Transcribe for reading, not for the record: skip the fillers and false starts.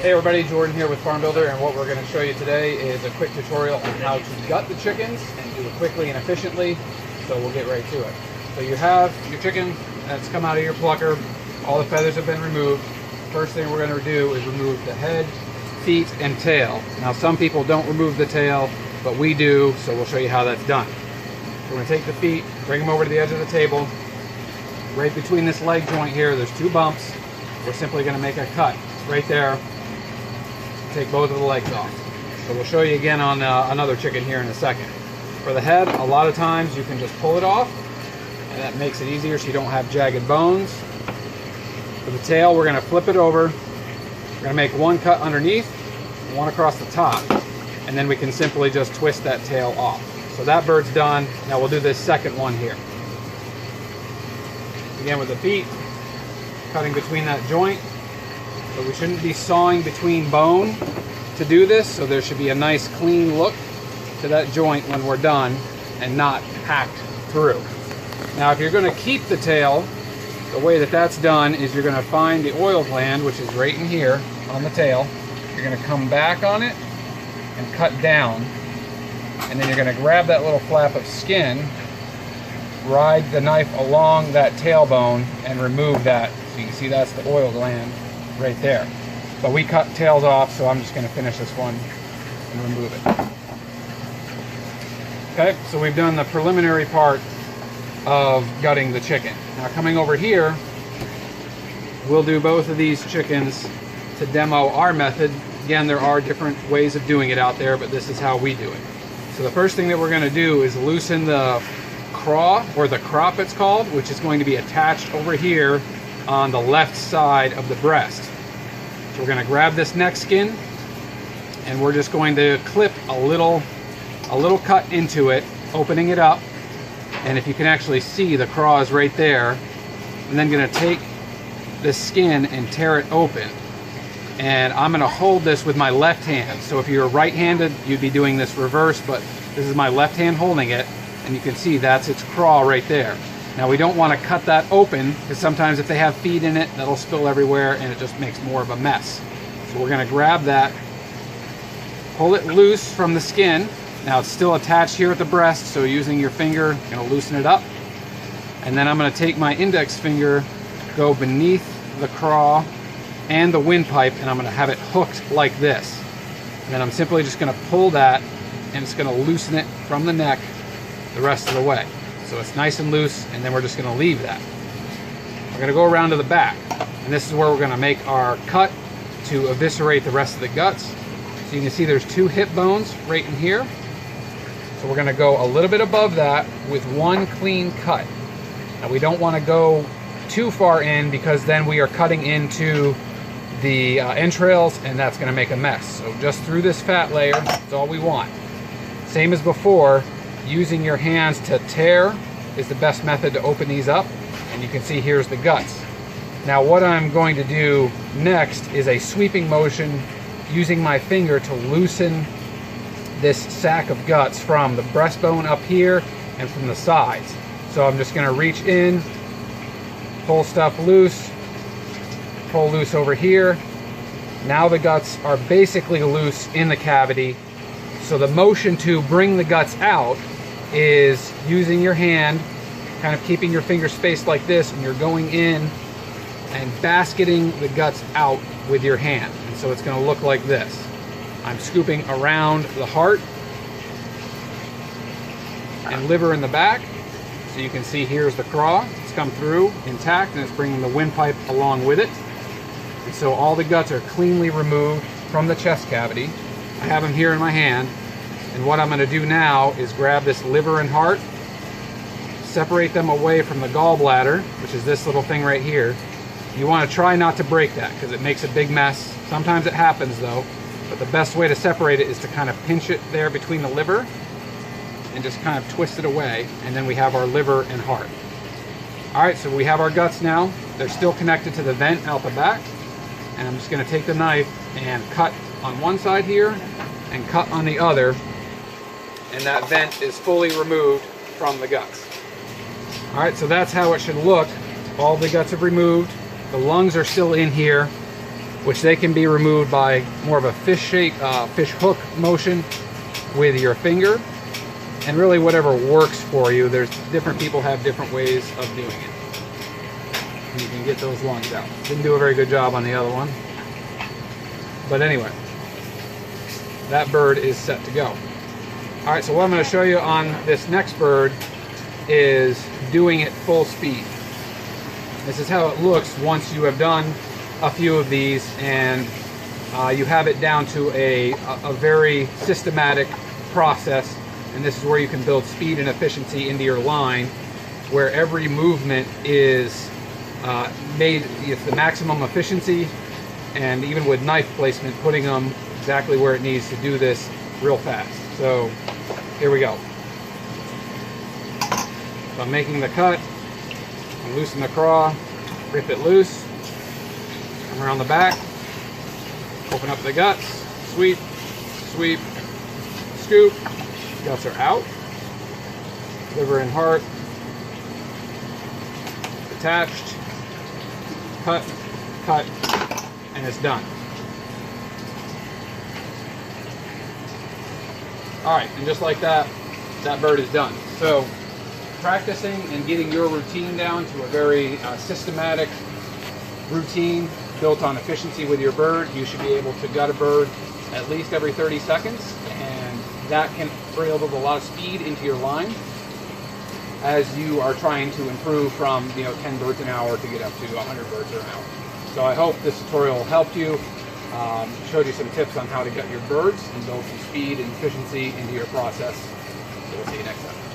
Hey everybody, Jordan here with Farm Builder, and what we're going to show you today is a quick tutorial on how to gut the chickens and do it quickly and efficiently. So we'll get right to it. So you have your chicken that's come out of your plucker. All the feathers have been removed. First thing we're going to do is remove the head, feet, and tail. Now some people don't remove the tail, but we do, so we'll show you how that's done. We're going to take the feet, bring them over to the edge of the table. Right between this leg joint here, there's two bumps. We're simply going to make a cut right there. Take both of the legs off. So we'll show you again on another chicken here in a second. For the head, a lot of times you can just pull it off, and that makes it easier so you don't have jagged bones. For the tail, we're going to flip it over. We're going to make one cut underneath, one across the top, and then we can simply just twist that tail off. So that bird's done. Now we'll do this second one here. Again with the feet, cutting between that joint. But we shouldn't be sawing between bone to do this, so there should be a nice clean look to that joint when we're done and not hacked through. Now if you're going to keep the tail, the way that that's done is you're going to find the oil gland, which is right in here on the tail. You're going to come back on it and cut down, and then you're going to grab that little flap of skin, ride the knife along that tailbone and remove that. So you can see that's the oil gland right there. But we cut tails off, so I'm just going to finish this one and remove it. Okay, so we've done the preliminary part of gutting the chicken. Now coming over here, we'll do both of these chickens to demo our method. Again, there are different ways of doing it out there, but this is how we do it. So the first thing that we're going to do is loosen the craw, or the crop it's called, which is going to be attached over here on the left side of the breast. So we're going to grab this neck skin and we're just going to clip a little cut into it, opening it up, and if you can actually see, the craw is right there. And then going to take this skin and tear it open, and I'm going to hold this with my left hand. So if you're right-handed, you'd be doing this reverse, but this is my left hand holding it, and you can see that's its craw right there. Now we don't want to cut that open, because sometimes if they have feed in it, that'll spill everywhere and it just makes more of a mess. So we're going to grab that, pull it loose from the skin. Now it's still attached here at the breast, so using your finger, you're going to loosen it up. And then I'm going to take my index finger, go beneath the craw and the windpipe, and I'm going to have it hooked like this. And then I'm simply just going to pull that, and it's going to loosen it from the neck the rest of the way. So it's nice and loose, and then we're just going to leave that. We're going to go around to the back, and this is where we're going to make our cut to eviscerate the rest of the guts. So you can see there's two hip bones right in here. So we're going to go a little bit above that with one clean cut. Now we don't want to go too far in, because then we are cutting into the entrails, and that's going to make a mess. So just through this fat layer, that's all we want. Same as before. Using your hands to tear is the best method to open these up, and you can see here's the guts. Now what I'm going to do next is a sweeping motion using my finger to loosen this sack of guts from the breastbone up here and from the sides. So I'm just going to reach in, pull stuff loose, pull loose over here. Now the guts are basically loose in the cavity. So the motion to bring the guts out is using your hand, kind of keeping your fingers spaced like this, and you're going in and basketing the guts out with your hand. And so it's going to look like this. I'm scooping around the heart and liver in the back. So you can see here's the craw. It's come through intact, and it's bringing the windpipe along with it. And so all the guts are cleanly removed from the chest cavity. I have them here in my hand, and what I'm going to do now is grab this liver and heart, separate them away from the gallbladder, which is this little thing right here. You want to try not to break that, because it makes a big mess. Sometimes it happens though, but the best way to separate it is to kind of pinch it there between the liver and just kind of twist it away, and then we have our liver and heart. Alright, so we have our guts now. They're still connected to the vent out the back, and I'm just going to take the knife and cut on one side here and cut on the other, and that vent is fully removed from the guts. Alright, so that's how it should look. All the guts are removed. The lungs are still in here. which they can be removed by more of a fish hook motion with your finger, and really whatever works for you. There's different people have different ways of doing it. And you can get those lungs out. Didn't do a very good job on the other one. But anyway, that bird is set to go. All right, so what I'm going to show you on this next bird is doing it full speed. This is how it looks once you have done a few of these and you have it down to a very systematic process. And this is where you can build speed and efficiency into your line, where every movement is made with the maximum efficiency, and even with knife placement, putting them exactly where it needs to do this real fast. So here we go. So I'm making the cut, I loosen the craw, rip it loose, come around the back, open up the guts, sweep, sweep, scoop, guts are out, liver and heart attached, cut, cut, and it's done. All right, and just like that, that bird is done. So practicing and getting your routine down to a very systematic routine built on efficiency with your bird, you should be able to gut a bird at least every 30 seconds, and that can build a lot of speed into your line as you are trying to improve from 10 birds an hour to get up to 100 birds an hour. So I hope this tutorial helped you, showed you some tips on how to gut your birds and build some speed and efficiency into your process. So we'll see you next time.